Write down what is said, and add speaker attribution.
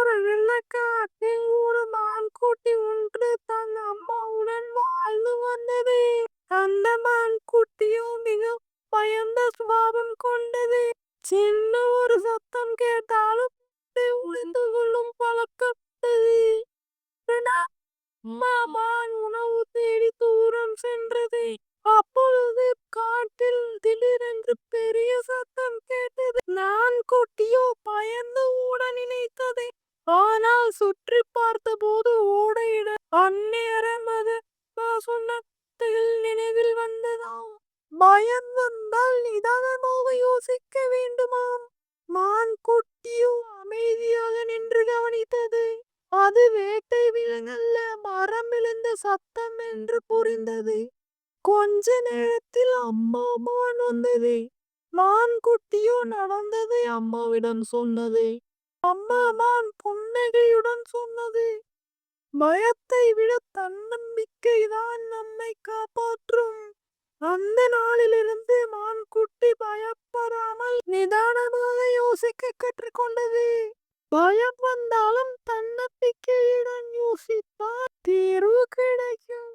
Speaker 1: ஒரு வெள்ளக்காட்டில் ஒரு மான்குட்டி ஒன்று தன் அம்மாவுடன் வாழ்ந்து வந்தது. அந்த மான்குட்டியும் மிக பயந்த சுபாவம் கொண்டது. சின்ன ஒரு சத்தம் கேட்டாலும் ஒளிந்து கொள்ளும் பழக்கப்பட்டது. மான் உணவு தேடி தூரம் சென்றது. அப்பொழுது காட்டில் திடீரென்று பெரிய சத்தம் கேட்டது. நான் குட்டியோ பயந்து ஓட நினைத்தது. ஆனால் சுற்றி பார்த்த போது ஓட இடம். அந்நேரம் அது சொன்ன நினைவில் வந்ததாம். பயம் வந்தால் நிதானமாக யோசிக்க வேண்டுமாம். மான் குட்டியோ அமைதியாக நின்று கவனித்தது. அது வேட்டை விலங்கல்ல, மரம் விழுந்த சத்தம் என்று புரிந்தது. கொஞ்ச நேரத்தில் அம்மா மான் வந்தது. மான் குட்டியோ நடந்ததை அம்மாவிடம் சொன்னது. அம்மா மான் புன்னகையுடன் சொன்னது, பயத்தை விட தன்னம்பிக்கை தான் நம்மை காப்பாற்றும். அந்த நாளிலிருந்து மான் குட்டி பயப்படாமல் நிதானமாக யோசிக்க கற்றுக்கொண்டது. பயம் வந்தாலும் தன்னம்பிக்கையுடன் யோசித்தால் தீர்வு கிடைக்கும்.